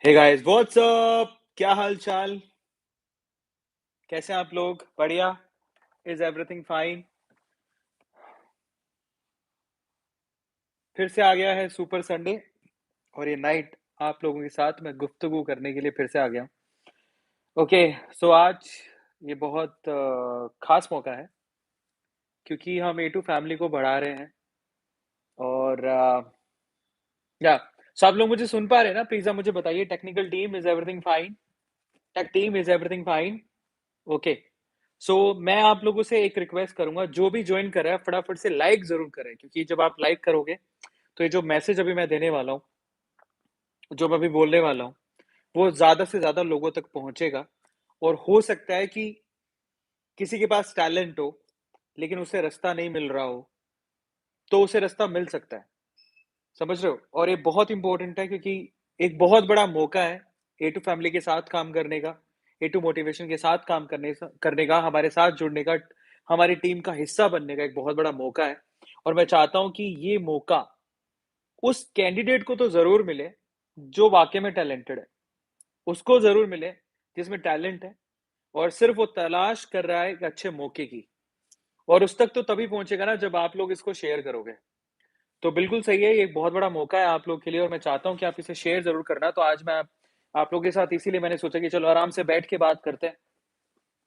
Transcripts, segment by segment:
Hey guys what's up, क्या हाल चाल? कैसे हैं आप लोग? बढ़िया? Is everything fine? फिर से आ गया है सुपर संडे और ये नाइट आप लोगों के साथ मैं गुफ्तगू करने के लिए फिर से आ गया हूँ। ओके, सो आज ये बहुत खास मौका है क्योंकि हम ए टू फैमिली को बढ़ा रहे हैं और या सो आप लोग मुझे सुन पा रहे हैं ना? प्लीज आप मुझे बताइए, technical team is everything fine? Tech team is everything fine? Okay. So मैं आप लोगों से एक रिक्वेस्ट करूंगा, जो भी ज्वाइन कर रहा है फटाफट से लाइक जरूर करें, क्योंकि जब आप लाइक करोगे तो ये जो मैसेज अभी मैं देने वाला हूँ, जो मैं अभी बोलने वाला हूँ, वो ज्यादा से ज्यादा लोगों तक पहुंचेगा। और हो सकता है कि किसी के पास टैलेंट हो लेकिन उसे रास्ता नहीं मिल रहा हो, तो उसे रास्ता मिल सकता है। समझ रहे हो? और ये बहुत इंपॉर्टेंट है क्योंकि एक बहुत बड़ा मौका है ए टू फैमिली के साथ काम करने का, ए टू मोटिवेशन के साथ काम करने का, हमारे साथ जुड़ने का, हमारी टीम का हिस्सा बनने का एक बहुत बड़ा मौका है। और मैं चाहता हूं कि ये मौका उस कैंडिडेट को तो जरूर मिले जो वाकई में टैलेंटेड है, उसको जरूर मिले जिसमें टैलेंट है और सिर्फ वो तलाश कर रहा है एक अच्छे मौके की। और उस तक तो तभी पहुंचेगा ना जब आप लोग इसको शेयर करोगे। तो बिल्कुल सही है, ये एक बहुत बड़ा मौका है आप लोग के लिए और मैं चाहता हूँ कि आप इसे शेयर जरूर करना। तो आज मैं आप लोगों के साथ इसीलिए मैंने सोचा कि चलो आराम से बैठ के बात करते हैं।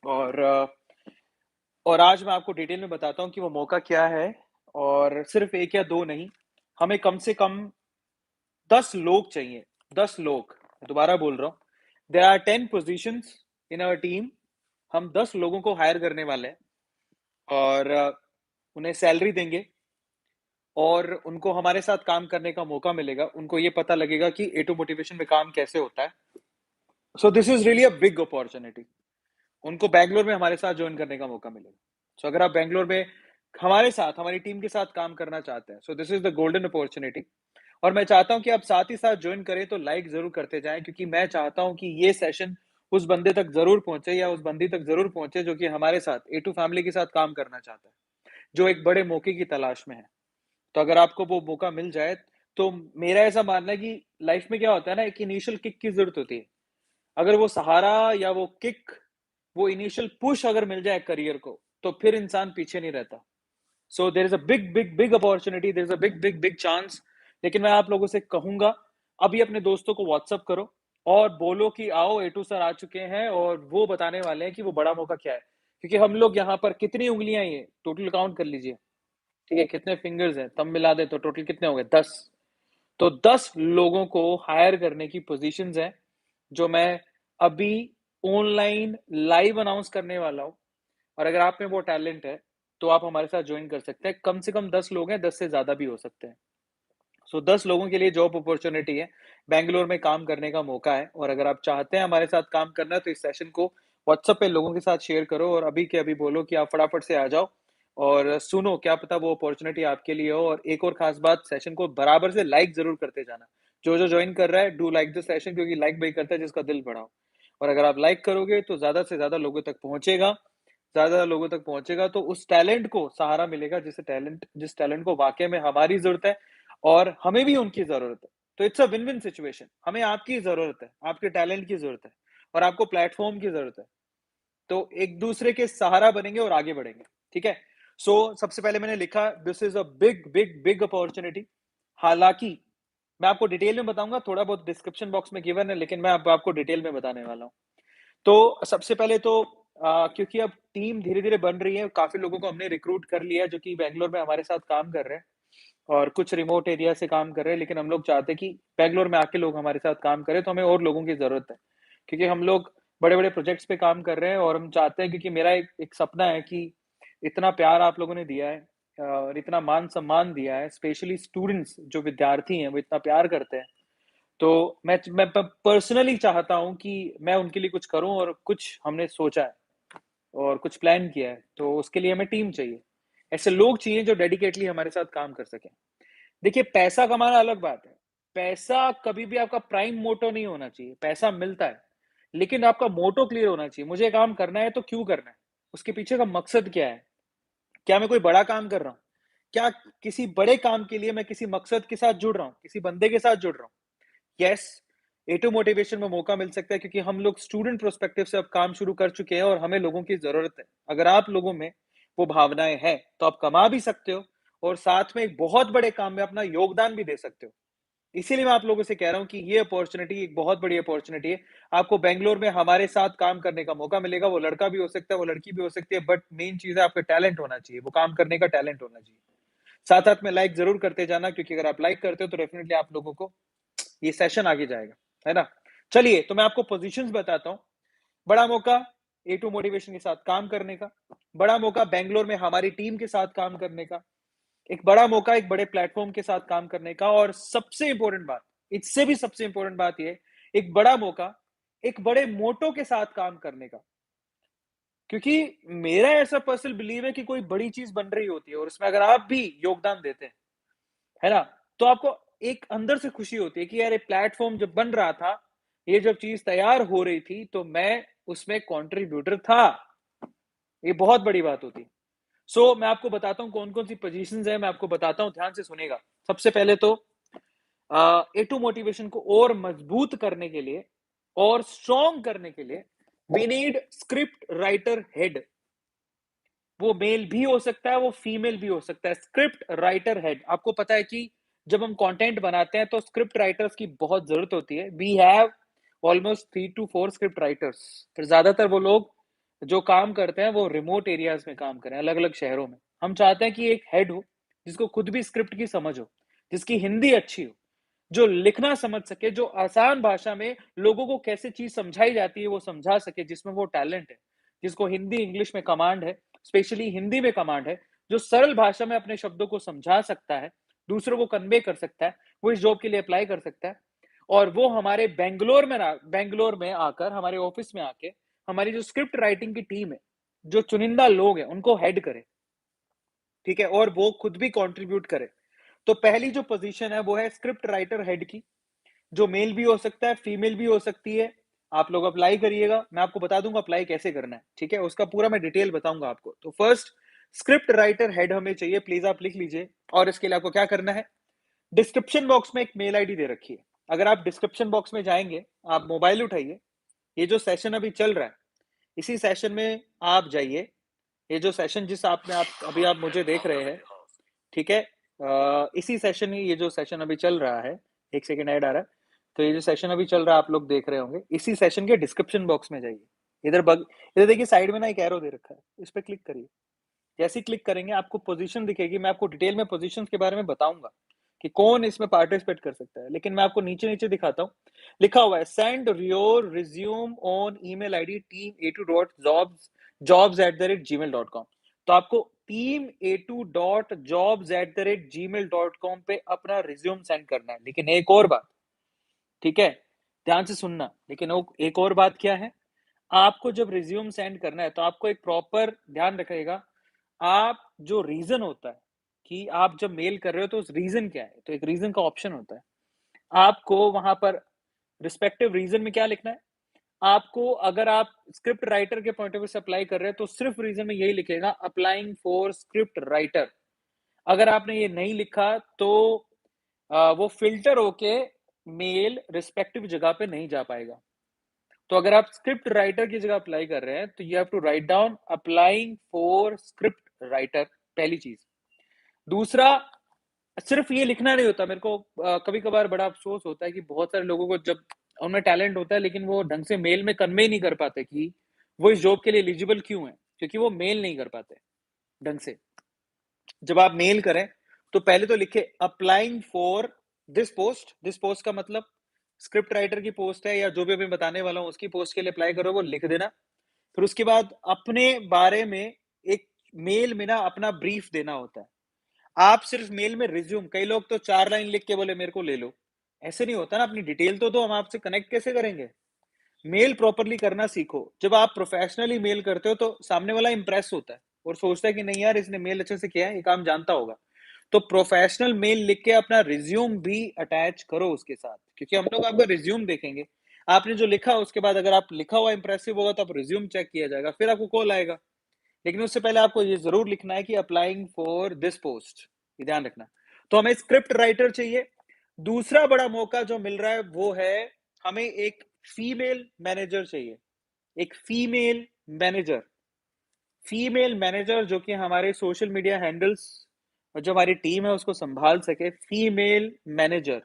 और और आज मैं आपको डिटेल में बताता हूँ कि वो मौका क्या है। और सिर्फ एक या दो नहीं, हमें कम से कम 10 लोग चाहिए। 10 लोग, दोबारा बोल रहा हूँ, there are 10 positions in our team. हम 10 लोगों को हायर करने वाले हैं और उन्हें सैलरी देंगे और उनको हमारे साथ काम करने का मौका मिलेगा। उनको ये पता लगेगा कि ए टू मोटिवेशन में काम कैसे होता है। सो this is really a big opportunity. उनको बैंगलोर में हमारे साथ ज्वाइन करने का मौका मिलेगा। सो अगर आप बैंगलोर में हमारे साथ, हमारी टीम के साथ काम करना चाहते हैं, so this is the golden opportunity. और मैं चाहता हूं कि आप साथ ही साथ ज्वाइन करें, तो लाइक जरूर करते जाएं, क्योंकि मैं चाहता हूं कि ये सेशन उस बंदे तक जरूर पहुंचे या उस बंदी तक जरूर पहुंचे जो कि हमारे साथ ए टू फैमिली के साथ काम करना चाहता है, जो एक बड़े मौके की तलाश में है। तो अगर आपको वो मौका मिल जाए, तो मेरा ऐसा मानना है कि लाइफ में क्या होता है ना, एक इनिशियल किक की जरूरत होती है। अगर वो सहारा या वो किक, वो इनिशियल पुश अगर मिल जाए करियर को, तो फिर इंसान पीछे नहीं रहता। So there is a big big big opportunity, there is a big big big chance. लेकिन मैं आप लोगों से कहूंगा, अभी अपने दोस्तों को व्हाट्सअप करो और बोलो कि आओ, ए टू सर आ चुके हैं और वो बताने वाले हैं कि वो बड़ा मौका क्या है। क्योंकि हम लोग यहाँ पर कितनी उंगलियां, ये टोटल काउंट कर लीजिए, ठीक है, कितने फिंगर्स हैं, तब मिला दे तो टोटल कितने हो गए? 10। तो 10 लोगों को हायर करने की पोजीशंस हैं, जो मैं अभी ऑनलाइन लाइव अनाउंस करने वाला हूँ। और अगर आप में वो टैलेंट है तो आप हमारे साथ ज्वाइन कर सकते हैं। कम से कम 10 लोग हैं, 10 से ज्यादा भी हो सकते हैं। सो 10 लोगों के लिए जॉब अपॉर्चुनिटी है, बैंगलोर में काम करने का मौका है। और अगर आप चाहते हैं हमारे साथ काम करना, तो इस सेशन को व्हाट्सएप पे लोगों के साथ शेयर करो और अभी के अभी बोलो कि आप फटाफट से आ जाओ और सुनो, क्या पता वो अपॉर्चुनिटी आपके लिए हो। और एक और खास बात, सेशन को बराबर से लाइक जरूर करते जाना। जो जो ज्वाइन कर रहा है, डू लाइक द सेशन, क्योंकि लाइक वही करता है जिसका दिल बड़ा हो। और अगर आप लाइक करोगे तो ज्यादा से ज्यादा लोगों तक पहुंचेगा, ज्यादा लोगों तक पहुंचेगा तो उस टैलेंट को सहारा मिलेगा, जिस टैलेंट को वाकई में हमारी जरूरत है और हमें भी उनकी जरूरत है। तो it's a win win situation. हमें आपकी जरूरत है, आपके टैलेंट की जरूरत है और आपको प्लेटफॉर्म की जरूरत है। तो एक दूसरे के सहारा बनेंगे और आगे बढ़ेंगे। ठीक है? सो सबसे पहले मैंने लिखा, this is a big big big opportunity. हालांकि मैं आपको डिटेल में बताऊंगा, थोड़ा बहुत डिस्क्रिप्शन बॉक्स में गिवन है, लेकिन मैं अब आपको डिटेल में बताने वाला हूँ। तो सबसे पहले तो क्योंकि अब टीम धीरे धीरे बन रही है, काफी लोगों को हमने रिक्रूट कर लिया जो कि बैंगलोर में हमारे साथ काम कर रहे हैं और कुछ रिमोट एरिया से काम कर रहे हैं। लेकिन हम लोग चाहते हैं कि बैंगलोर में आके लोग हमारे साथ काम करें, तो हमें और लोगों की जरूरत है, क्योंकि हम लोग बड़े बड़े प्रोजेक्ट्स पे काम कर रहे हैं। और हम चाहते हैं, क्योंकि मेरा एक सपना है कि इतना प्यार आप लोगों ने दिया है और इतना मान सम्मान दिया है, स्पेशली स्टूडेंट्स जो विद्यार्थी हैं वो इतना प्यार करते हैं। तो मैं पर्सनली चाहता हूं कि मैं उनके लिए कुछ करूं, और कुछ हमने सोचा है और कुछ प्लान किया है। तो उसके लिए हमें टीम चाहिए, ऐसे लोग चाहिए जो डेडिकेटली हमारे साथ काम कर सकें। देखिए, पैसा कमाना अलग बात है। पैसा कभी भी आपका प्राइम मोटो नहीं होना चाहिए। पैसा मिलता है, लेकिन आपका मोटो क्लियर होना चाहिए। मुझे काम करना है तो क्यों करना है, उसके पीछे का मकसद क्या है। क्या मैं कोई बड़ा काम कर रहा हूँ? क्या किसी बड़े काम के लिए मैं किसी मकसद के साथ जुड़ रहा हूँ, किसी बंदे के साथ जुड़ रहा हूँ? यस, A2 मोटिवेशन में मौका मिल सकता है क्योंकि हम लोग स्टूडेंट पर्सपेक्टिव से अब काम शुरू कर चुके हैं और हमें लोगों की ज़रूरत है। अगर आप लोगों में वो भावनाएँ हैं, तो आप कमा भी सकते हो और साथ में एक बहुत बड़े काम में अपना योगदान भी दे सकते हो। इसीलिए मैं आप लोगों से कह रहा हूँ कि ये अपॉर्च्युनिटी एक बहुत बड़ी अपॉर्च्युनिटी है। आपको बैंगलोर में हमारे साथ काम करने का मौका मिलेगा, वो लड़का भी हो सकता है, वो लड़की भी हो सकती है, बट मेन चीज़ है आपका टैलेंट होना चाहिए, वो काम करने का टैलेंट होना चाहिए। साथ-साथ में लाइक ज़रूर करते जाना क्योंकि अगर आप लाइक करते हो तो डेफिनिटली आप लोगों को ये सेशन आगे जाएगा, है ना? चलिए, तो मैं आपको पोज़ीशंस बताता हूँ। बड़ा मौका A2 मोटिवेशन के साथ काम करने का, बड़ा मौका बैंगलोर में हमारी टीम के साथ काम करने का, एक बड़ा मौका एक बड़े प्लेटफ़ॉर्म के साथ काम करने का और सबसे इम्पोर्टेंट बात, इससे भी सबसे इम्पोर्टेंट बात ये है, एक बड़ा मौका, एक बड़े मोटो के साथ काम करने का। क्योंकि मेरा ऐसा पर्सनल बिलीव है कि कोई बड़ी चीज़ बन रही होती है और उसमें अगर आप भी योगदान देते हैं, है ना? तो आपको एक अंदर से खुशी होती है कि यार ये प्लेटफ़ॉर्म जब बन रहा था, ये जब चीज़ तैयार हो रही थी, तो मैं उसमें कंट्रीब्यूटर था। ये बहुत बड़ी बात होती है। मैं आपको बताता हूँ कौन-कौन सी पोज़ीशंस हैं, मैं आपको बताता हूँ, ध्यान से सुनिएगा। सबसे पहले तो A2 मोटिवेशन को और मजबूत करने के लिए और स्ट्रॉन्ग करने के लिए we need script writer head. वो मेल भी हो सकता है, वो फीमेल भी हो सकता है। स्क्रिप्ट राइटर हेड, आपको पता है कि जब हम कंटेंट बनाते हैं तो स्क्रिप्ट राइटर्स की बहुत ज़रूरत होती है। We have almost 3 to 4 script writers. पर ज़्यादातर वो लोग जो काम करते हैं वो रिमोट एरियाज़ में काम कर रहे हैं, अलग-अलग शहरों में। हम चाहते हैं कि एक हेड हो, जिसको खुद भी स्क्रिप्ट की समझ हो, जिसकी हिंदी अच्छी हो, जो लिखना समझ सके, जो आसान भाषा में लोगों को कैसे चीज़ समझाई जाती है, वो समझा सके, जिसमें वो टैलेंट है, जिसको हिंदी, इंग्लिश में कमांड है, स्पेशली हिंदी में कमांड है, जो सरल भाषा में अपने शब्दों को समझा सकता है, दूसरों को कन्वे कर सकता है, वो इस जॉब के लिए अप्लाई कर सकता है और वो हमारे बैंगलोर में आकर, हमारे ऑफिस में आके, हमारी जो स्क्रिप्ट राइटिंग की टीम है, जो चुनिंदा लोग हैं, उनको हेड करे, ठीक है? और वो खुद भी कंट्रीब्यूट करे। तो पहली जो पोज़ीशन है, वो है स्क्रिप्ट राइटर हेड की। जो मेल भी हो सकता है, फीमेल भी हो सकती है। आप लोग अप्लाई करिएगा, मैं आपको बता दूँगा अप्लाई कैसे करना है, ठीक है? उसका पूरा मैं डिटेल बताऊँगा आपको। तो फर्स्ट स्क्रिप्ट राइटर हेड हमें चाहिए, प्लीज़ आप लिख लीजिए और इसके लिए आपको क्या करना है, डिस्क्रिप्शन बॉक्स में एक मेल आईडी दे रखी है। अगर आप डिस्क्रिप्शन बॉक्स में जाएँगे, आप मोबाइल उठाइए, ये जो सेशन अभी चल रहा है, इसी सेशन में आप जाइए। ये जो सेशन जिस आप में आप अभी आप मुझे देख रहे हैं, ठीक है? इसी सेशन में ये जो सेशन अभी चल रहा है, 1 सेकंड ऐड आ रहा है। तो ये जो सेशन अभी चल रहा है आप लोग देख रहे होंगे, इसी सेशन के डिस्क्रिप्शन बॉक्स में जाइए। इधर देखिए साइड में ना एक एरो दे रखा है, इस पे क्लिक करिए। जैसे ही क्लिक करेंगे आपको पोज़ीशन दिखेगी, मैं आपको डिटेल में पोज़ीशंस के बारे में बताऊँगा, कि कौन इसमें पार्टिसिपेट कर सकता है। लेकिन मैं आपको नीचे-नीचे दिखाता हूँ। लिखा हुआ है send your resume on email ID team82.jobs@gmail.com। तो आपको team82.jobs@gmail.com पे अपना रिज़्यूम सेंड करना है। लेकिन एक और बात, ठीक है? ध्यान से सुनना, लेकिन ओ एक और बात क्या है? आपको जब रिज़्यूम सेंड करना है, तो आपको एक प्रॉपर ध्यान रखिएगा, आप जो रीज़न होता है, कि आप जब मेल कर रहे हो तो उस रीज़न क्या है? तो एक रीज़न का ऑप्शन होता है। आपको वहाँ पर रिस्पेक्टिव रीज़न में क्या लिखना है? आपको अगर आप स्क्रिप्ट राइटर के पॉइंट ऑफ व्यू से अप्लाई कर रहे हैं, तो सिर्फ़ रीज़न में यही लिखिएगा अप्लाइंग फॉर स्क्रिप्ट राइटर। अगर आपने ये नहीं लिखा तो वो फ़िल्टर होके मेल रिस्पेक्टिव जगह पे नहीं जा पाएगा। तो अगर आप स्क्रिप्ट राइटर की जगह अप्लाई कर रहे हैं, तो you have to write down applying for script writer, पहली चीज़। दूसरा, सिर्फ़ ये लिखना नहीं होता, मेरे को कभी-कभार बड़ा अफ़सोस होता है कि बहुत सारे लोगों को जब उनमें टैलेंट होता है, लेकिन वो ढंग से मेल में कन्वे नहीं कर पाते कि वो इस जॉब के लिए एलिजिबल क्यों हैं? क्योंकि वो मेल नहीं कर पाते ढंग से। जब आप मेल करें, तो पहले तो लिखें अप्लाइंग फॉर दिस पोस्ट का मतलब स्क्रिप्ट राइटर की पोस्ट है या जो भी मैं बताने वाला हूँ उसकी पोस्ट के लिए अप्लाई करो, वो लिख देना। फिर उसके बाद अपने बारे में एक मेल में ना अपना ब्रीफ देना होता है। आप सिर्फ मेल में रिज्यूम, कई लोग तो 4 लाइन लिख के बोले मेरे को ले लो। ऐसे नहीं होता ना, अपनी डिटेल तो दो, हम आपसे कनेक्ट कैसे करेंगे? मेल प्रॉपर्ली करना सीखो। जब आप प्रोफेशनली मेल करते हो तो सामने वाला इंप्रेस होता है और सोचता है कि नहीं यार इसने मेल अच्छे से किया है, ये काम जानता होगा। तो प्रोफेशनल मेल लिख के अपना रिज्यूम भी अटैच करो उसके साथ, क्योंकि हम लोग आपका रिज्यूम देखेंगे। आपने जो लिखा उसके बाद अगर आप लिखा हुआ इंप्रेसिव होगा तो आप रिज्यूम चेक किया जाएगा, फिर आपको कॉल आएगा। लेकिन उससे पहले आपको ये जरूर लिखना है कि अप्लाइंग फॉर दिस पोस्ट, ये ध्यान रखना। तो हमें स्क्रिप्ट राइटर चाहिए। दूसरा बड़ा मौका जो मिल रहा है वो है हमें एक फीमेल मैनेजर चाहिए, एक फीमेल मैनेजर, फीमेल मैनेजर जो कि हमारे सोशल मीडिया हैंडल्स और जो हमारी टीम है उसको संभाल सके। फीमेल मैनेजर,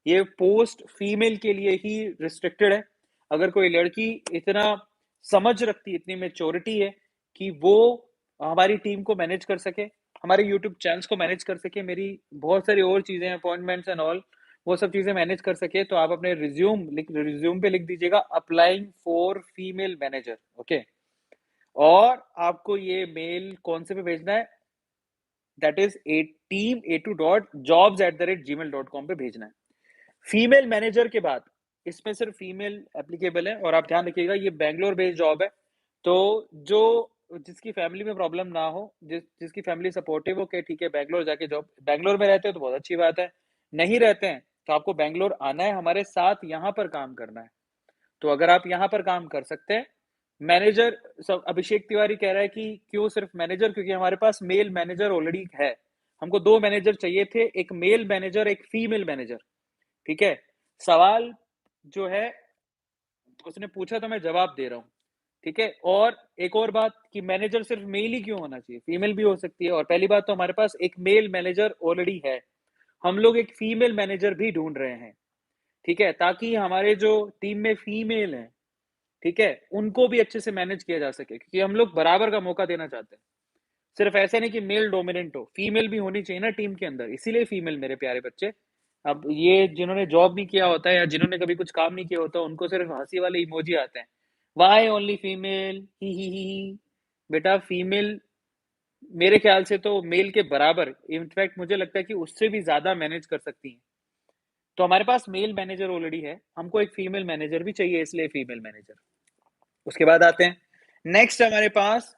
ये पोस्ट फीमेल के लिए ही रिस्ट्रिक्टेड है। अगर कोई लड़की इतना समझ रखती, इतनी मेच्योरिटी है कि वो हमारी टीम को मैनेज कर सके, हमारे यूट्यूब चैनल्स को मैनेज कर सके, मेरी बहुत सारी और चीजें, अपॉइंटमेंट्स एंड ऑल, वो सब चीजें मैनेज कर सके, तो आप अपने रिज्यूम पे लिख दीजिएगा applying for female manager. Okay, और आपको ये मेल कौन से पे भेजना है? दैट इज team82.jobs@gmail.com पे भेजना है। फीमेल मैनेजर के बाद इसमें सिर्फ फीमेल एप्लीकेबल है, और आप ध्यान रखिएगा ये बैंगलोर बेस्ड जॉब है। तो जो जिसकी फैमिली में प्रॉब्लम ना हो, जिसकी फैमिली सपोर्टिव हो कि ठीक है बैंगलोर जाके जॉब, बैंगलोर में रहते हो तो बहुत अच्छी बात है, नहीं रहते हैं तो आपको बैंगलोर आना है, हमारे साथ यहाँ पर काम करना है। तो अगर आप यहाँ पर काम कर सकते हैं, मैनेजर, सब अभिषेक तिवारी कह रहा है कि क्यों सिर्फ मैनेजर, क्योंकि हमारे पास मेल मैनेजर ऑलरेडी है। हमको दो मैनेजर चाहिए थे, एक मेल मैनेजर, एक फीमेल मैनेजर। ठीक है, सवाल जो है उसने पूछा तो मैं जवाब दे रहा हूँ। ठीक है, और एक और बात कि मैनेजर सिर्फ मेल ही क्यों होना चाहिए, फीमेल भी हो सकती है। और पहली बात तो हमारे पास एक मेल मैनेजर ऑलरेडी है, हम लोग एक फीमेल मैनेजर भी ढूंढ रहे हैं। ठीक है, ताकि हमारे जो टीम में फीमेल हैं, ठीक है, उनको भी अच्छे से मैनेज किया जा सके, क्योंकि हम लोग बराबर का मौका देना चाहते हैं। सिर्फ ऐसे नहीं कि मेल डोमिनेंट हो, फीमेल भी होनी चाहिए ना टीम के अंदर, इसीलिए फीमेल, मेरे प्यारे बच्चे। अब ये जिन्होंने जॉब नहीं किया होता है या जिन्होंने कभी कुछ काम नहीं किया होता, उनको सिर्फ हंसी वाले इमोजी आते हैं, वाई ओनली फीमेल, ही। बेटा फीमेल मेरे ख्याल से तो मेल के बराबर, इनफैक्ट मुझे लगता है कि उससे भी ज्यादा मैनेज कर सकती हैं। तो हमारे पास मेल मैनेजर ऑलरेडी है, हमको एक फीमेल मैनेजर भी चाहिए, इसलिए फीमेल मैनेजर। उसके बाद आते हैं नेक्स्ट, हमारे पास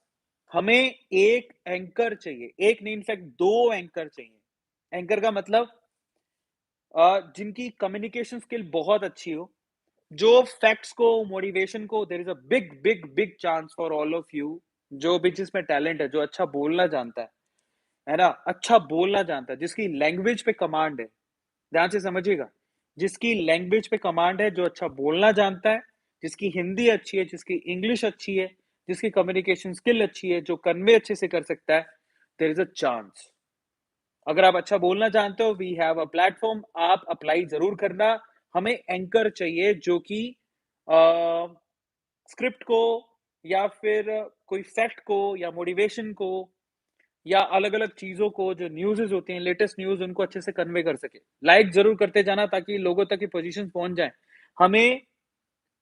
हमें एक एंकर चाहिए, एक नहीं इनफैक्ट दो एंकर चाहिए। एंकर का मतलब जिनकी कम्युनिकेशन स्किल बहुत अच्छी हो, जो फैक्ट्स को, मोटिवेशन को, there is a big big big chance for all of you, जो भी जिसमें टैलेंट है, जो अच्छा बोलना जानता है ना, अच्छा बोलना जानता है, जिसकी लैंग्वेज पे कमांड है, ध्यान से समझिएगा, जिसकी लैंग्वेज पे कमांड है, जो अच्छा बोलना जानता है, जिसकी हिंदी अच्छी है, जिसकी इंग्लिश अच्छी है, जिसकी कम्युनिकेशन स्किल अच्छी है, जो कन्वे अच्छे से कर सकता है, देयर इज अ चांस। अगर आप अच्छा बोलना जानते हो, वी हैव अ प्लेटफॉर्म, आप अप्लाई जरूर करना। हमें एंकर चाहिए जो कि स्क्रिप्ट को, या फिर कोई फैक्ट को, या मोटिवेशन को, या अलग अलग चीजों को, जो न्यूज़ होती हैं, लेटेस्ट न्यूज, उनको अच्छे से कन्वे कर सके। लाइक जरूर करते जाना ताकि लोगों तक की पोजीशन पहुंच जाए। हमें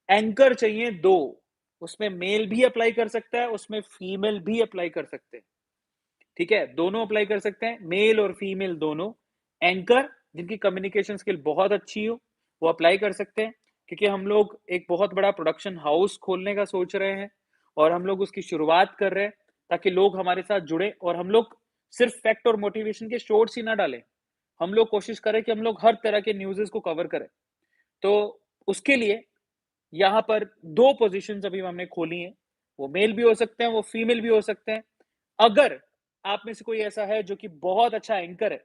एंकर चाहिए दो, उसमें मेल भी अप्लाई कर सकता है, उसमें फीमेल भी अप्लाई कर सकते हैं। ठीक है, दोनों अप्लाई कर सकते हैं, मेल और फीमेल दोनों। एंकर जिनकी कम्युनिकेशन स्किल बहुत अच्छी हो, वो अप्लाई कर सकते हैं, क्योंकि हम लोग एक बहुत बड़ा प्रोडक्शन हाउस खोलने का सोच रहे हैं, और हम लोग उसकी शुरुआत कर रहे हैं ताकि लोग हमारे साथ जुड़े, और हम लोग सिर्फ फैक्ट और मोटिवेशन के शॉर्ट्स ही ना डालें, हम लोग कोशिश करें कि हम लोग हर तरह के न्यूज़ को कवर करें। तो उसके लिए यहाँ पर दो पोजीशंस अभी हमने खोली हैं, वो मेल भी हो सकते हैं, वो फीमेल भी हो सकते हैं। अगर आप में से कोई ऐसा है जो कि बहुत अच्छा एंकर है,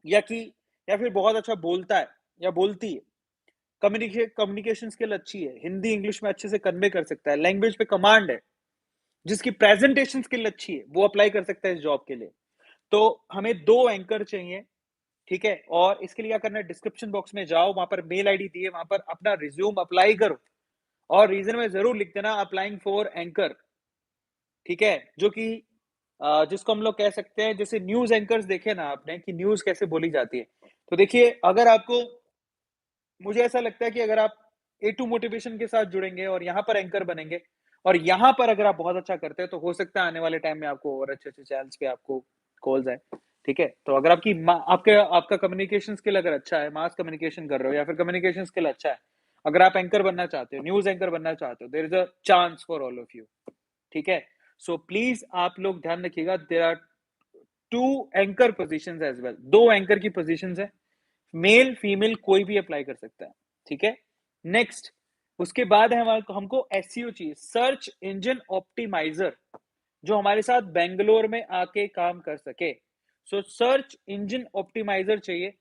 या कि या फिर बहुत अच्छा बोलता है या बोलती है, कम्युनिकेशन स्किल अच्छी है, हिंदी इंग्लिश में अच्छे से कन्वे कर सकता है, लैंग्वेज पे कमांड है, जिसकी प्रेजेंटेशन स्किल अच्छी है, वो अप्लाई कर सकता है इस जॉब के लिए। तो हमें दो एंकर चाहिए। ठीक है, और इसके लिए क्या करना है, डिस्क्रिप्शन बॉक्स में जाओ, वहां पर मेल आईडी दिए, वहां पर अपना रिज्यूम अप्लाई करो, और रीजन में जरूर लिख देना अप्लाइंग फॉर एंकर। ठीक है, जो कि जिसको हम लोग कह सकते हैं, जैसे न्यूज एंकर्स देखे ना आपने कि न्यूज कैसे बोली जाती है, तो देखिए, अगर आपको, मुझे ऐसा लगता है कि अगर आप A2 मोटिवेशन के साथ जुड़ेंगे और यहाँ पर एंकर बनेंगे, और यहाँ पर अगर आप बहुत अच्छा करते हैं, तो हो सकता है आने वाले टाइम में आपको और अच्छे अच्छे चैनल्स पे आपको कॉल्स आए। ठीक है, तो अगर आपका कम्युनिकेशन स्किल अगर अच्छा है, मास कम्युनिकेशन कर रहे हो, या फिर कम्युनिकेशन स्किल अच्छा है, अगर आप एंकर बनना चाहते हो, न्यूज एंकर बनना चाहते हो, there is a chance for all of you. ठीक है, सो प्लीज आप लोग ध्यान रखिएगा, there are two anchor positions as well, दो एंकर की पोजीशंस है, मेल फीमेल कोई भी अप्लाई कर सकता है। ठीक है, नेक्स्ट, उसके बाद है हमारे हमको एसईओ चाहिए, सर्च इंजन ऑप्टिमाइजर, जो हमारे साथ बेंगलोर में आके काम कर सके। सो सर्च इंजन ऑप्टिमाइजर चाहिए।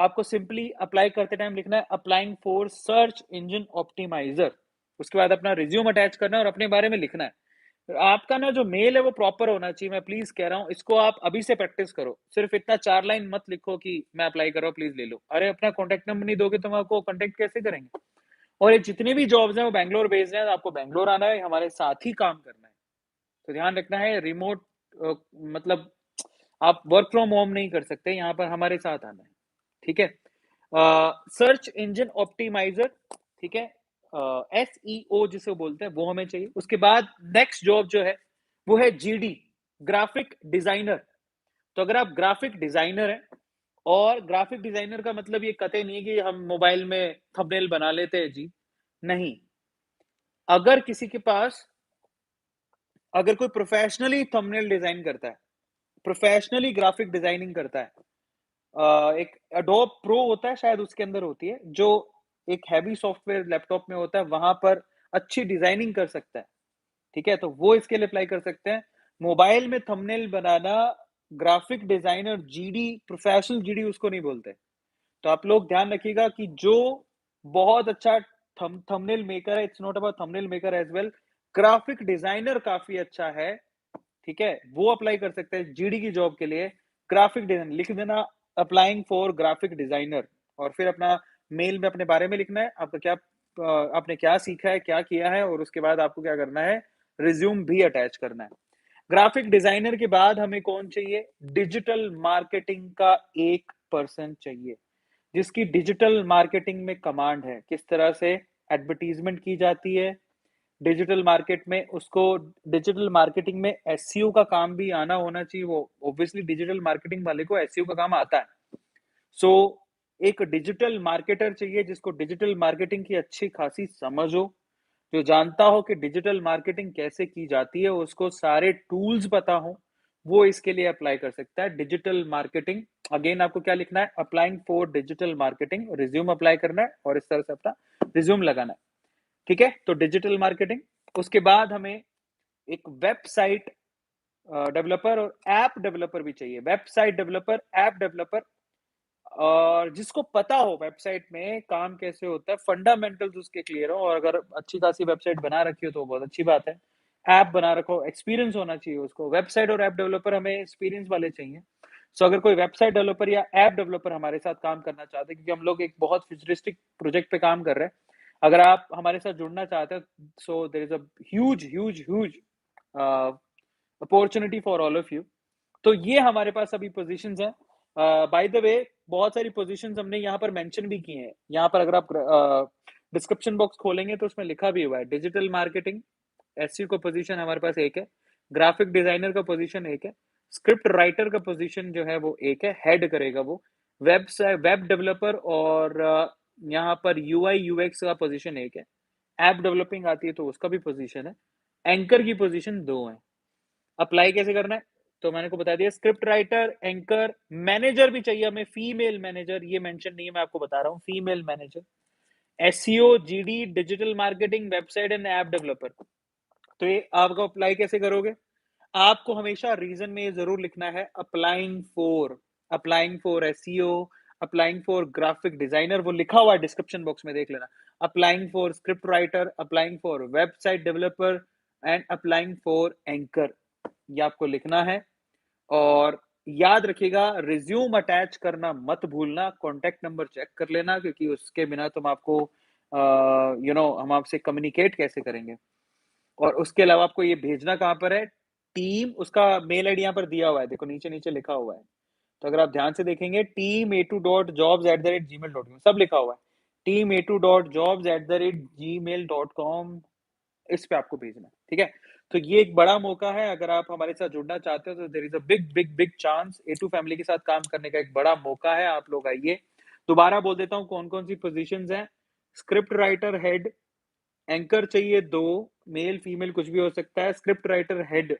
आपको सिंपली अप्लाई करते टाइम लिखना है applying for search engine optimizer. उसके बाद अपना रिज्यूम अटैच करना है और अपने बारे में लिखना है। आपका ना जो मेल है वो प्रॉपर होना चाहिए, मैं प्लीज कह रहा हूँ, इसको आप अभी से प्रैक्टिस करो। सिर्फ इतना 4 लाइन मत लिखो कि मैं अप्लाई कर रहा हूँ प्लीज ले लो। अरे अपना कॉन्टेक्ट नंबर नहीं दोगे तो हम आपको कॉन्टेक्ट कैसे करेंगे? और ये जितनी भी जॉब्स हैं वो बैंगलोर बेस्ड हैं, आपको बैंगलोर आना है, हमारे साथ ही काम करना है। तो ध्यान रखना है, रिमोट मतलब आप वर्क फ्रॉम होम नहीं कर सकते, यहाँ पर हमारे साथ आना है। ठीक है, सर्च इंजन ऑप्टिमाइजर, ठीक है, SEO जिसे बोलते हैं, वो हमें चाहिए। उसके बाद नेक्स्ट जॉब जो है वो है GD, ग्राफिक डिजाइनर। तो अगर आप ग्राफिक डिजाइनर हैं, और ग्राफिक डिजाइनर का मतलब ये कतई नहीं है कि हम मोबाइल में थंबनेल बना लेते हैं जी, नहीं। अगर किसी के पास, अगर कोई प्रोफेशनली थंबनेल डिजाइन करता है, प्रोफेशनली ग्राफिक डिजाइनिंग करता है, एक एडोब प्रो होता है शायद, उसके अंदर होती है, जो एक हैवी सॉफ्टवेयर लैपटॉप में होता है, वहां पर अच्छी डिजाइनिंग कर सकता है। ठीक है, तो वो इसके लिए अप्लाई कर सकते हैं। मोबाइल में थंबनेल बनाना, graphic designer GD, professional GD उसको नहीं बोलते। तो आप लोग ध्यान रखिएगा कि जो बहुत अच्छा थंबनेल मेकर है, it's not about thumbnail maker as well, graphic designer काफी अच्छा है, ठीक है, वो अप्लाई कर सकते हैं GD की जॉब के लिए। ग्राफिक डिजाइन लिख देना, अप्लाइंग फॉर ग्राफिक डिजाइनर, और फिर अपना मेल में अपने बारे में लिखना है, आपका क्या आपने क्या सीखा है, क्या किया है, और उसके बाद आपको क्या करना है, रिज्यूम भी अटैच करना है। ग्राफिक डिजाइनर के बाद हमें कौन चाहिए? डिजिटल मार्केटिंग का एक पर्सन चाहिए, जिसकी डिजिटल मार्केटिंग में कमांड है, किस तरह से एडवर्टीजमेंट की जाती है डिजिटल मार्केट में, उसको डिजिटल मार्केटिंग में SEO का काम भी आना होना चाहिए। वो ऑब्वियसली डिजिटल मार्केटिंग वाले को SEO का काम आता है। सो एक डिजिटल मार्केटर चाहिए जिसको डिजिटल मार्केटिंग की अच्छी खासी समझ हो, जो जानता हो कि डिजिटल मार्केटिंग कैसे की जाती है, उसको सारे टूल्स पता हो, वो इसके लिए अप्लाई कर सकता है। डिजिटल मार्केटिंग, अगेन आपको क्या लिखना है, applying for digital marketing, resume apply करना है और इस तरह से अपना रिज्यूम लगाना है। ठीक है, तो डिजिटल मार्केटिंग। उसके बाद हमें एक वेबसाइट डेवलपर और ऐप डेवलपर भी चाहिए, वेबसाइट डेवलपर, ऐप डेवलपर, और जिसको पता हो वेबसाइट में काम कैसे होता है, फंडामेंटल्स उसके क्लियर हो, और अगर अच्छी खासी वेबसाइट बना रखी हो तो बहुत अच्छी बात है। ऐप बना रखो, एक्सपीरियंस होना चाहिए उसको। वेबसाइट और ऐप डेवलपर हमें एक्सपीरियंस वाले चाहिए। सो अगर कोई वेबसाइट डेवलपर या ऐप डेवलपर हमारे साथ काम करना चाहते हैं, क्योंकि हम लोग एक बहुत फ्यूचरिस्टिक प्रोजेक्ट पे काम कर रहे हैं, अगर आप हमारे साथ जुड़ना चाहते हैं, so there is a huge huge huge opportunity for all of you. तो ये हमारे पास अभी पोजीशंस हैं। बाय द वे, बहुत सारी पोजीशंस हमने यहाँ पर मेंशन भी की हैं। यहाँ पर अगर आप डिस्क्रिप्शन बॉक्स खोलेंगे तो उसमें लिखा भी हुआ है, डिजिटल मार्केटिंग SEO का पोजीशन हमारे पास एक है, ग्राफिक डिजाइनर का पोजीशन एक है, स्क्रिप्ट राइटर का पोजीशन जो है वो एक है, हेड करेगा वो, वेबसाइट वेब डेवलपर, और यहाँ पर UI UX का पोजीशन एक है, ऐप डेवलपिंग आती है तो उसका भी पोजीशन है, एंकर की पोजीशन 2 है। अप्लाई कैसे करना है? तो मैंने को बता दिया, स्क्रिप्ट राइटर, एंकर, मैनेजर भी चाहिए हमें, फीमेल मैनेजर, ये मेंशन नहीं है, मैं आपको बता रहा हूँ, female manager, SEO, GD, digital marketing, website and app developer. तो ये आपको अप्लाई कैसे करोगे? आपको हमेशा रीजन में ये जरूर लिखना है, applying for SEO, applying for graphic designer, वो लिखा हुआ है डिस्क्रिप्शन बॉक्स में, देख लेना। Applying for script writer, applying for website developer, and applying for anchor, ये आपको लिखना है। और याद रखिएगा, रिज्यूम अटैच करना मत भूलना, कॉन्टेक्ट नंबर चेक कर लेना, क्योंकि उसके बिना तुम आपको हम आपसे कम्युनिकेट कैसे करेंगे। और उसके अलावा आपको ये भेजना कहाँ पर है, टीम, उसका मेल आईडी यहाँ पर दिया हुआ है, देखो नीचे नीचे लिखा हुआ है। तो अगर आप ध्यान से देखेंगे, team82.jobs@gmail.com, सब लिखा हुआ है, team82.jobs@gmail.com, इस पे आपको भेजना है। ठीक है, तो ये एक बड़ा मौका है, अगर आप हमारे साथ जुड़ना चाहते हो तो there is a big big big chance, A2 family के साथ काम करने का एक बड़ा मौका है, आप लोग आइए। दोबारा बोल देता हूँ कौन कौन सी पोजीशंस हैं, स्क्रिप्ट राइटर हेड, एंकर चाहिए 2, मेल फीमेल कुछ भी हो सकता है। स्क्रिप्ट राइटर हेड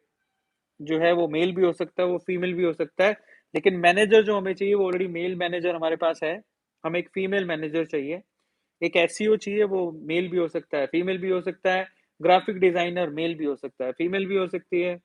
जो है वो मेल भी हो सकता है, वो फीमेल भी हो सकता है, लेकिन मैनेजर जो हमें चाहिए वो ऑलरेडी मेल मैनेजर हमारे पास है, हमें एक फीमेल मैनेजर चाहिए। एक SEO चाहिए, वो मेल भी हो सकता है, फीमेल भी हो सकता है। ग्राफिक डिजाइनर मेल भी हो सकता है, फीमेल भी हो सकती है।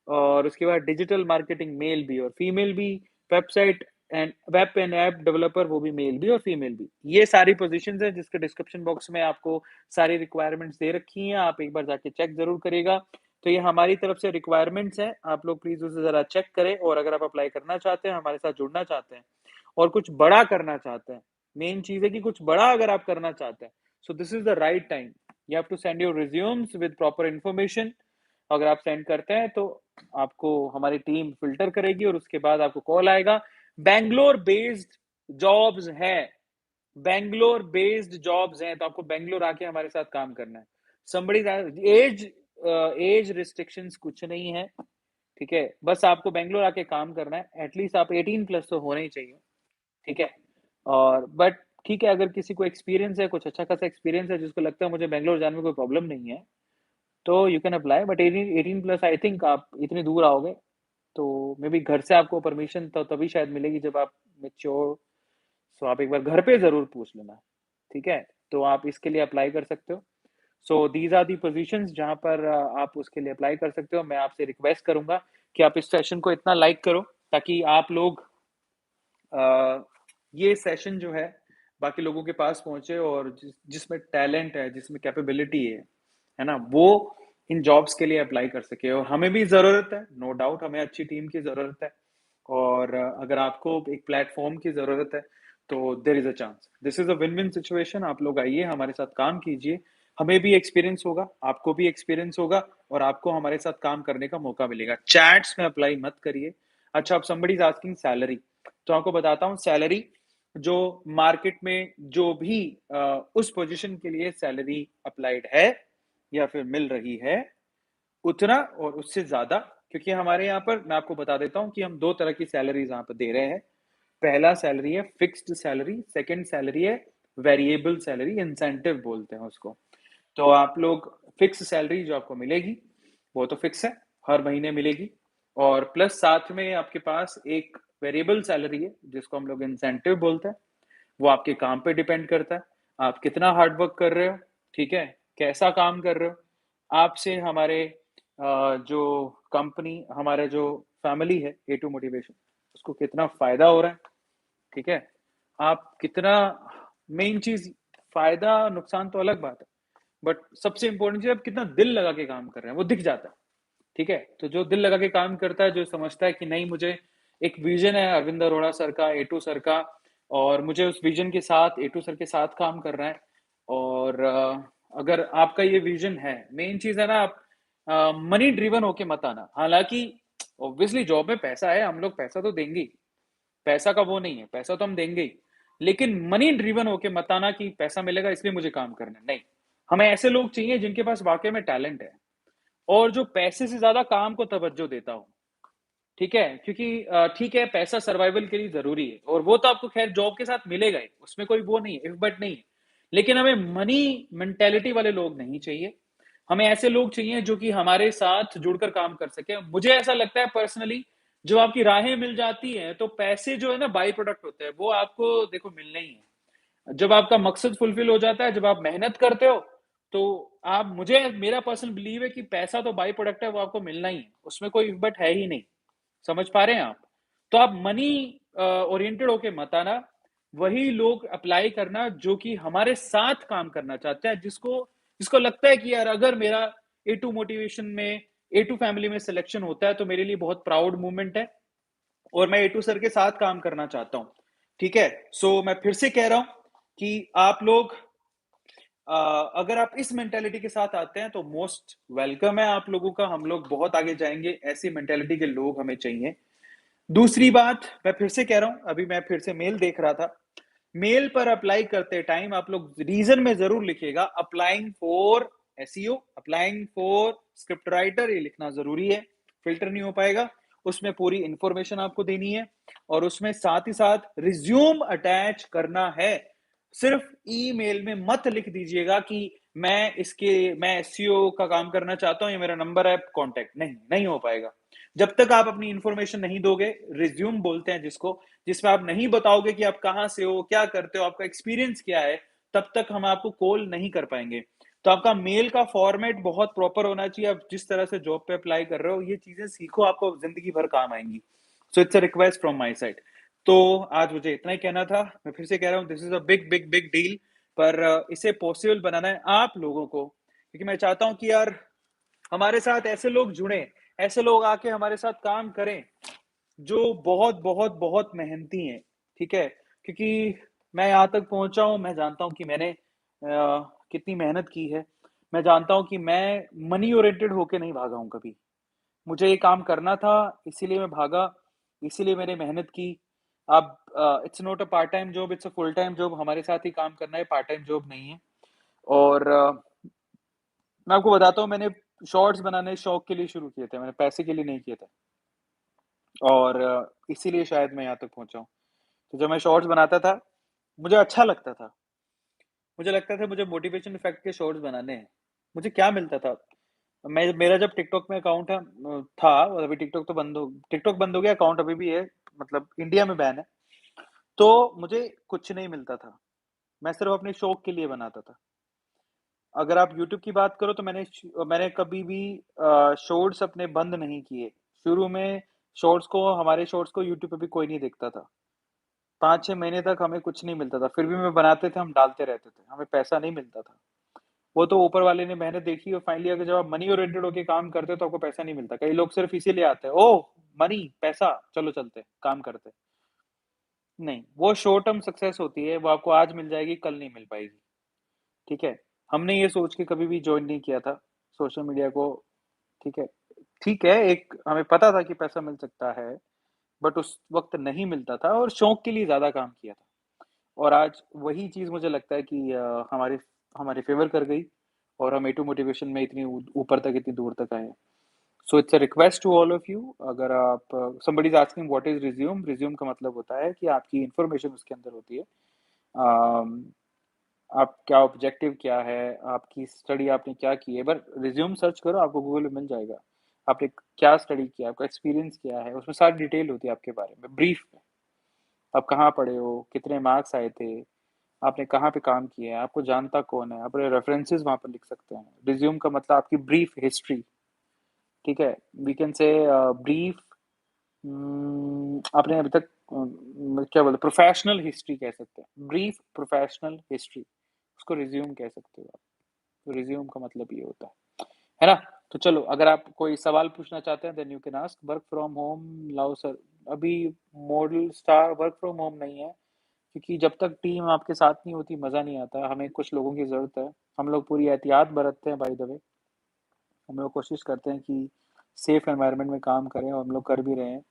और उसके बाद डिजिटल मार्केटिंग मेल भी और फीमेल भी। Website and web and app developer, वो भी मेल भी और फीमेल भी। ये सारी पोजीशंस है जिसके डिस्क्रिप्शन बॉक्स में आपको सारी रिक्वायरमेंट्स दे रखी हैं, आप एक बार जाके चेक जरूर करिएगा। तो ये हमारी तरफ से रिक्वायरमेंट्स हैं, आप लोग प्लीज उसे जरा चेक करें, और अगर आप अप्लाई करना चाहते हैं, हमारे साथ जुड़ना चाहते हैं और कुछ बड़ा करना चाहते हैं, मेन चीज है कि कुछ बड़ा अगर आप करना चाहते हैं, so this is the right time. You have to send your resumes with proper information. अगर आप सेंड करते हैं तो आपको हमारी टीम फिल्टर करेगी और उसके बाद आपको कॉल आएगा। बैंगलोर बेस्ड जॉब्स है, बैंगलोर बेस्ड जॉब्स हैं, तो आपको बैंगलोर आके हमारे साथ काम करना है। समबड़ी एज एज रिस्ट्रिक्शंस कुछ नहीं है, ठीक है, बस आपको बैंगलोर आके काम करना है। एटलीस्ट आप 18 प्लस तो होने ही चाहिए, ठीक है। और बट ठीक है, अगर किसी को एक्सपीरियंस है, कुछ अच्छा खासा एक्सपीरियंस है, जिसको लगता है मुझे बैंगलोर जाने में कोई प्रॉब्लम नहीं है, तो you can apply. But 18 plus I think आप इतनी दूर आओगे तो मे बी घर से आपको परमिशन तो तभी शायद मिलेगी जब आप मेच्योर। सो आप एक बार घर पे जरूर पूछ लेना, ठीक है। तो आप इसके लिए अप्लाई कर सकते हो। So these are the positions जहां पर आप उसके लिए अप्लाई कर सकते हो। मैं आपसे रिक्वेस्ट करूंगा कि आप इस सेशन को इतना लाइक करो ताकि आप लोग ये सेशन जो है बाकी लोगों के पास पहुंचे, और जिसमें टैलेंट है, जिसमें कैपेबिलिटी है ना, वो इन जॉब्स के लिए अप्लाई कर सके। और हमें भी जरूरत है, नो डाउट, हमें अच्छी टीम की जरूरत है। और अगर आपको एक प्लेटफॉर्म की जरूरत है तो देर is a chance, this is a win win situation. आप लोग आइए, हमारे साथ काम कीजिए, हमें भी एक्सपीरियंस होगा, आपको भी एक्सपीरियंस होगा, और आपको हमारे साथ काम करने का मौका मिलेगा। चैट्स में अप्लाई मत करिए। अच्छा, अब समबडी इज आस्किंग सैलरी, तो आपको बताता हूँ सैलरी जो मार्केट में जो भी उस पोजीशन के लिए सैलरी अप्लाइड है या फिर मिल रही है, उतना और उससे ज्यादा। क्योंकि हमारे यहाँ पर मैं आपको बता देता हूँ कि हम दो तरह की सैलरीज यहाँ पर दे रहे हैं। पहला सैलरी है फिक्स्ड सैलरी, सेकंड सैलरी है वेरिएबल सैलरी, इंसेंटिव बोलते हैं उसको। तो आप लोग फिक्स सैलरी जो आपको मिलेगी वो तो फिक्स है, हर महीने मिलेगी, और प्लस साथ में आपके पास एक वेरिएबल सैलरी है जिसको हम लोग इंसेंटिव बोलते हैं। वो आपके काम पे डिपेंड करता है, आप कितना हार्ड वर्क कर रहे हो, ठीक है, कैसा काम कर रहे हो। आपसे हमारे जो कंपनी, हमारे जो फैमिली है ए टू मोटिवेशन, उसको कितना फायदा हो रहा है, ठीक है। आप कितना, मेन चीज, फायदा नुकसान तो अलग बात है, बट सबसे इंपॉर्टेंट चीज आप कितना दिल लगा के काम कर रहे हैं वो दिख जाता है, ठीक है। तो जो दिल लगा के काम करता है, जो समझता है कि नहीं, मुझे एक विजन है अरविंद अरोड़ा सर का, एटू सर का, और मुझे उस विजन के साथ, एटू सर के साथ काम करना है। और अगर आपका ये विजन है, मेन चीज है ना, आप मनी ड्रिवन होके मत आना। हालांकि ऑब्वियसली जॉब में पैसा है, हम लोग पैसा तो देंगे ही, पैसा का वो नहीं है, पैसा तो हम देंगे ही, लेकिन मनी ड्रिवन होके मत आना कि पैसा मिलेगा इसलिए मुझे काम करना है। नहीं, हमें ऐसे लोग चाहिए जिनके पास वाकई में टैलेंट है और जो पैसे से ज्यादा काम को तवज्जो देता हो, ठीक है। क्योंकि ठीक है, पैसा सर्वाइवल के लिए जरूरी है, और वो तो आपको खैर जॉब के साथ मिलेगा ही, उसमें कोई वो नहीं है, इफ बट नहीं है। लेकिन हमें मनी मेंटेलिटी वाले लोग नहीं चाहिए। हमें ऐसे लोग चाहिए जो कि हमारे साथ जुड़कर काम कर सके। मुझे ऐसा लगता है पर्सनली, जो आपकी राहें मिल जाती हैं तो पैसे जो है ना बाई प्रोडक्ट होते हैं, वो आपको देखो मिलने ही है। जब आपका मकसद फुलफिल हो जाता है, जब आप मेहनत करते हो, तो आप, मुझे, मेरा पर्सनल बिलीव है कि पैसा तो बाई प्रोडक्ट है, वो आपको मिलना ही है, उसमें कोई इफ बट है ही नहीं। समझ पा रहे हैं आप? तो आप मनी ओरिएंटेड होके मत आना, वही लोग अप्लाई करना जो कि हमारे साथ काम करना चाहते हैं, जिसको जिसको लगता है कि यार अगर मेरा ए टू मोटिवेशन में, ए टू फैमिली में सिलेक्शन होता है तो मेरे लिए बहुत प्राउड मूवमेंट है, और मैं ए टू सर के साथ काम करना चाहता हूं, ठीक है। सो मैं फिर से कह रहा हूं कि आप लोग अगर आप इस मेंटेलिटी के साथ आते हैं तो मोस्ट वेलकम है आप लोगों का, हम लोग बहुत आगे जाएंगे, ऐसी मेंटेलिटी के लोग हमें चाहिए। दूसरी बात मैं फिर से कह रहा हूं, अभी मैं फिर से मेल देख रहा था, मेल पर अप्लाई करते टाइम आप लोग रीजन में जरूर लिखिएगा applying for SEO, applying for script writer, ये लिखना जरूरी है, फिल्टर नहीं हो पाएगा। उसमें पूरी इंफॉर्मेशन आपको देनी है, और उसमें साथ ही साथ रिज्यूम अटैच करना है। सिर्फ ईमेल में मत लिख दीजिएगा कि मैं एसईओ का काम करना चाहता हूं, ये मेरा नंबर है कांटेक्ट, नहीं, नहीं हो पाएगा। जब तक आप अपनी इंफॉर्मेशन नहीं दोगे, रिज्यूम बोलते हैं जिसको, जिसमें आप नहीं बताओगे कि आप कहाँ से हो, क्या करते हो, आपका एक्सपीरियंस क्या है, तब तक हम आपको कॉल नहीं कर पाएंगे। तो आपका मेल का फॉर्मेट बहुत प्रॉपर होना चाहिए। आप जिस तरह से जॉब पे अप्लाई कर रहे हो, ये चीजें सीखो, आपको जिंदगी भर काम आएंगी। सो it's a request from my side. तो आज मुझे इतना ही कहना था। मैं फिर से कह रहा हूँ, this is a big, big, big deal, पर इसे पॉसिबल बनाना है आप लोगों को, क्योंकि मैं चाहता हूँ कि यार हमारे साथ ऐसे लोग जुड़ें, ऐसे लोग आके हमारे साथ काम करें, जो बहुत, बहुत, बहुत मेहनती हैं, ठीक है? क्योंकि मैं यहाँ तक पहुँचा हूँ, मैं जानता हूँ कि मैंने कितनी मेहनत की है। मैं जानता हूँ कि मैं मनी ओरिएंटेड होके नहीं भागा हूँ कभी। मुझे ये काम करना था, इसीलिए मैं भागा, इसीलिए मैंने मेहनत की। अब it's not a part time job, it's a full time job. हमारे साथ ही काम करना है, पार्ट टाइम जॉब नहीं है। और मैं आपको बताता हूँ, मैंने शॉर्ट्स बनाने शौक के लिए शुरू किए थे, मैंने पैसे के लिए नहीं किए थे। और इसीलिए शायद मैं यहाँ तक पहुँचा हूँ। तो जब मैं शॉर्ट्स बनाता था, मुझे अच्छा लगता था। मुझे लगता था मुझे मोटिवेशन इफेक्ट के शॉर्ट्स बनाने हैं। मुझे क्या मिलता था? मैं मेरा जब टिकटॉक में अकाउंट था, और अभी टिकटॉक बंद हो गया, अकाउंट अभी भी है, मतलब इंडिया में बैन है। तो मुझे कुछ नहीं मिलता था। मैं सिर्फ़ अपने शौक के लिए बनाता था। अगर आप यूट्यूब की बात करो तो मैंने कभी भी शॉर्ट्स अपने बंद नहीं किए। शुरू में हमारे शॉर्ट्स को यूट्यूब पे भी कोई नहीं देखता था। 5-6 महीने तक हमें कुछ नहीं मिलता था, फिर भी मैं बनाते थे, हम डालते रहते थे, हमें पैसा नहीं मिलता था। वो तो ऊपर वाले ने मेहनत देखी, और फाइनली अगर जब आप मनी ओरिएंटेड होके काम करते हो तो आपको पैसा नहीं मिलता। कई लोग सिर्फ इसीलिए आते हैं, ओह मनी, पैसा, चलो चलते हैं, काम करते हैं। नहीं, वो शॉर्ट टर्म सक्सेस होती है, वो आपको आज मिल जाएगी, कल नहीं मिल पाएगी। ठीक है? हमने ये सोच के कभी भी जॉइन नहीं किया था सोशल मीडिया को। ठीक है? ठीक है, एक हमें पता था कि पैसा मिल सकता है, बट उस वक्त नहीं मिलता था, और शौक के लिए ज्यादा काम किया था। और आज वही चीज मुझे लगता है कि हमारे हमारे फेवर कर गई, और हम ए टू मोटिवेशन में इतनी ऊपर तक, इतनी दूर तक आए। So it's a request to all of you. अगर आप somebody is asking what is resume, resume का मतलब होता है कि आपकी इंफॉर्मेशन उसके अंदर होती है। अम, आप क्या ऑब्जेक्टिव क्या है, आपकी स्टडी आपने क्या की है। बट रिज्यूम सर्च करो, आपको गूगल में मिल जाएगा। आपने क्या स्टडी किया, आपका एक्सपीरियंस क्या है, उसमें सारी डिटेल होती है आपके बारे में, ब्रीफ में। आप कहाँ पढ़े हो, कितने मार्क्स आए थे, आपने कहाँ पे काम किया है, आपको जानता कौन है, अपने रेफरेंसेस वहाँ पर लिख सकते हैं। रिज्यूम का मतलब आपकी ब्रीफ हिस्ट्री। ठीक है? वी कैन से ब्रीफ, आपने अभी तक क्या बोलते, प्रोफेशनल हिस्ट्री कह सकते हैं, ब्रीफ प्रोफेशनल हिस्ट्री, उसको रिज्यूम कह सकते हो आप। तो रिज्यूम का मतलब ये होता है ना? तो चलो, अगर आप कोई सवाल पूछना चाहते हैं, then you can ask. Work from home लाओ सर, अभी model star work from home नहीं है, क्योंकि जब तक टीम आपके साथ नहीं होती मज़ा नहीं आता। हमें कुछ लोगों की ज़रूरत है। हम लोग पूरी एहतियात बरतते हैं, बाय द वे। हम लोग कोशिश करते हैं कि सेफ एनवायरनमेंट में काम करें, और हम लोग कर भी रहे हैं।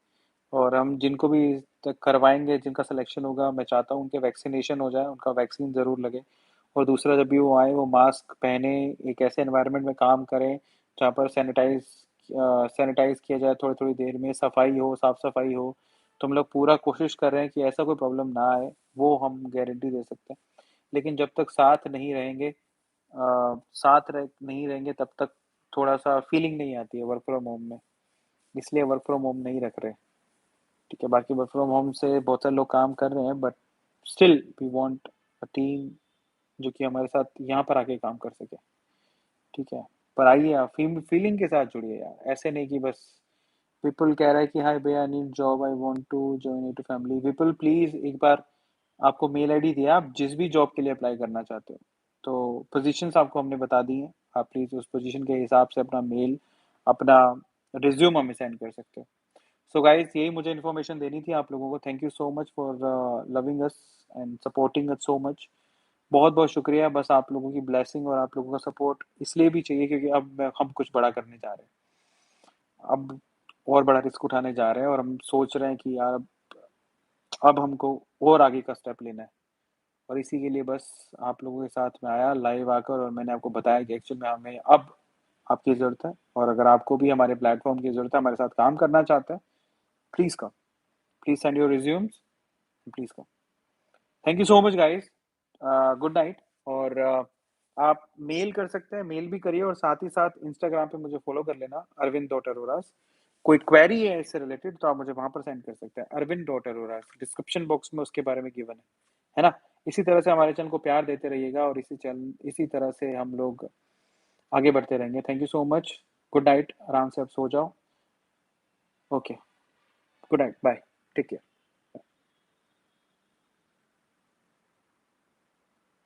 और हम जिनको भी तक करवाएंगे, जिनका सिलेक्शन होगा, मैं चाहता हूँ उनके वैक्सीनेशन हो जाए, उनका वैक्सीन ज़रूर लगे। और दूसरा, जब भी वो आए, वो मास्क पहने, एक ऐसे एनवायरनमेंट में काम करें जहाँ पर सैनिटाइज किया जाए, थोड़ी थोड़ी देर में सफाई हो, साफ सफाई हो। तो हम लोग पूरा कोशिश कर रहे हैं कि ऐसा कोई प्रॉब्लम ना आए, वो हम गारंटी दे सकते हैं। लेकिन जब तक साथ नहीं रहेंगे, नहीं रहेंगे, तब तक थोड़ा सा फीलिंग नहीं आती है वर्क फ्रॉम होम में। इसलिए वर्क फ्रॉम होम नहीं रख रहे। ठीक है? बाकी वर्क फ्रॉम होम से बहुत सारे लोग काम कर रहे हैं, but still we want a team जो कि हमारे साथ यहाँ पर आके काम कर सके। ठीक है? पर आइए, आप फीलिंग के साथ जुड़िए यार, ऐसे नहीं कि बस पीपल कह रहा है कि हाय भैया, I need job, I want to join into family. People please, एक बार आपको मेल आईडी दिया, आप जिस भी जॉब के लिए अप्लाई करना चाहते हो, तो पोजीशंस आपको हमने बता दी हैं। आप प्लीज उस पोजीशन के हिसाब से अपना मेल, अपना रिज्यूम हमें सेंड कर सकते हो। सो गाइस, यही मुझे इन्फॉर्मेशन देनी थी आप लोगों को। Thank you so much for loving us and supporting us so much. बहुत बहुत शुक्रिया। बस आप लोगों की ब्लेसिंग और आप लोगों का सपोर्ट इसलिए भी चाहिए, क्योंकि अब हम कुछ बड़ा करने जा रहे हैं। अब और बड़ा रिस्क उठाने जा रहे हैं, और हम सोच रहे हैं कि यार अब हमको और आगे का स्टेप लेना है। और इसी के लिए बस आप लोगों के साथ में आया लाइव आकर, और मैंने आपको बताया कि एक्चुअल में हमें अब आपकी ज़रूरत है। और अगर आपको भी हमारे प्लेटफॉर्म की ज़रूरत है, हमारे साथ काम करना चाहते हैं, please come, please send your resumes, please come. Thank you so much guys. Good night. और आप मेल कर सकते हैं, मेल भी करिए, और साथ ही साथ इंस्टाग्राम पे मुझे फॉलो कर लेना, अरविंद डॉट अरोरास। कोई क्वेरी है इससे रिलेटेड तो आप मुझे वहां पर सेंड कर सकते हैं, Arvind dot Aroras, description box में उसके बारे में गिवन है ना? इसी तरह से हमारे चैनल को प्यार देते रहिएगा, और इसी तरह से हम लोग आगे बढ़ते रहेंगे। Thank you so much. Good night, आराम से अब सो जाओ। Okay, good night, bye, take care.